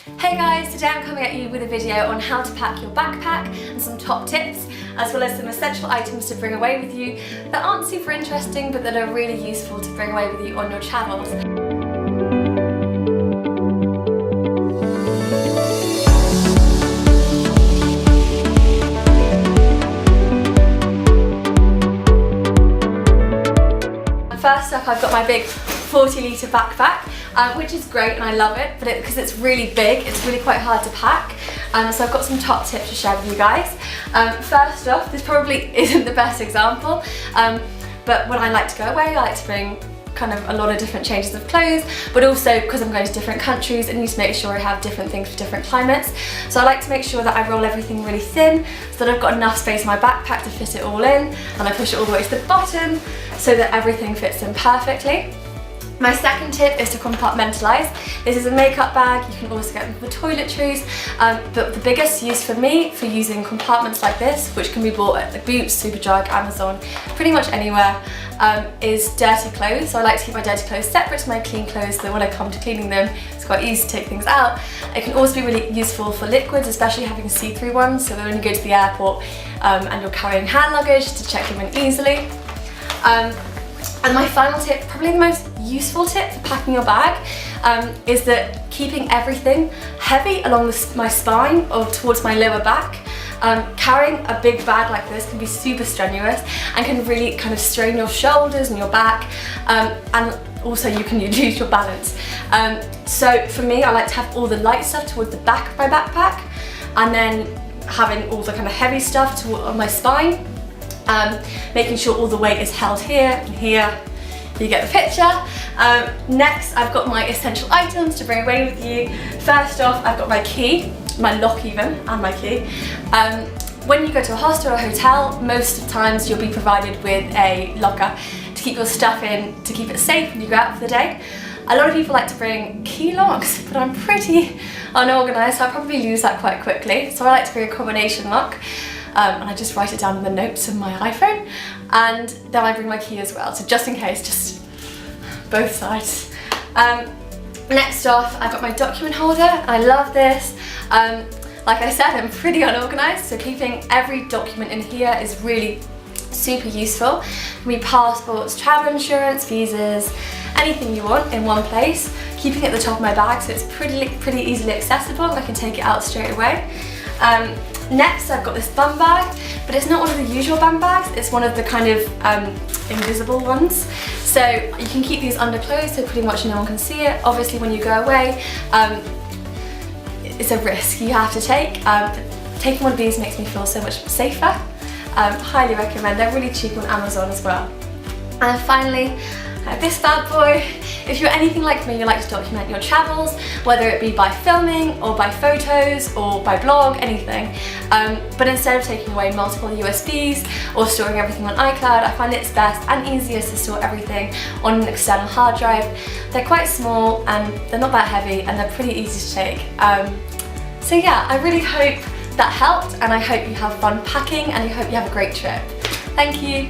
Hey guys, today I'm coming at you with a video on how to pack your backpack and some top tips, as well as some essential items to bring away with you that aren't super interesting but that are really useful to bring away with you on your travels. First up, I've got my big 40-litre backpack, which is great and I love it, but because it's really big, it's really quite hard to pack. So I've got some top tips to share with you guys. First off, this probably isn't the best example, but when I like to go away, I like to bring kind of a lot of different changes of clothes, but also because I'm going to different countries, I need to make sure I have different things for different climates. So I like to make sure that I roll everything really thin so that I've got enough space in my backpack to fit it all in, and I push it all the way to the bottom so that everything fits in perfectly. My second tip is to compartmentalize. This is a makeup bag, you can also get them for toiletries, but the biggest use for me for using compartments like this, which can be bought at the Boots, Superdrug, Amazon, pretty much anywhere, is dirty clothes. So I like to keep my dirty clothes separate to my clean clothes so that when I come to cleaning them, it's quite easy to take things out. It can also be really useful for liquids, especially having see-through ones, so that when you go to the airport and you're carrying hand luggage, to check them in easily. And my final tip, probably the most useful tip for packing your bag, is that keeping everything heavy along my spine or towards my lower back. Carrying a big bag like this can be super strenuous and can really kind of strain your shoulders and your back, and also you can lose your balance. So for me, I like to have all the light stuff towards the back of my backpack, and then having all the kind of heavy stuff on my spine. Making sure all the weight is held here and here. You get the picture. Next, I've got my essential items to bring away with you. First off, I've got my key, my lock even, and my key. When you go to a hostel or a hotel, most of the times you'll be provided with a locker to keep your stuff in, to keep it safe when you go out for the day. A lot of people like to bring key locks, but I'm pretty unorganised, so I'll probably lose that quite quickly. So I like to bring a combination lock. And I just write it down in the notes of my iPhone, and then I bring my key as well, so just in case, just both sides. Next off, I've got my document holder, and I love this. Like I said, I'm pretty unorganised, so keeping every document in here is really super useful. It can be passports, travel insurance, visas, anything you want in one place. Keeping it at the top of my bag so it's pretty easily accessible, and I can take it out straight away. Next, I've got this bum bag, but it's not one of the usual bum bags, it's one of the kind of invisible ones. So you can keep these under clothes so pretty much no one can see it. Obviously when you go away, it's a risk you have to take. Taking one of these makes me feel so much safer. Highly recommend, they're really cheap on Amazon as well. And finally, this bad boy. If you're anything like me, you like to document your travels, whether it be by filming or by photos or by blog, anything. But instead of taking away multiple USBs or storing everything on iCloud, I find it's best and easiest to store everything on an external hard drive. They're quite small and they're not that heavy and they're pretty easy to take. So yeah, I really hope that helped, and I hope you have fun packing and I hope you have a great trip. Thank you.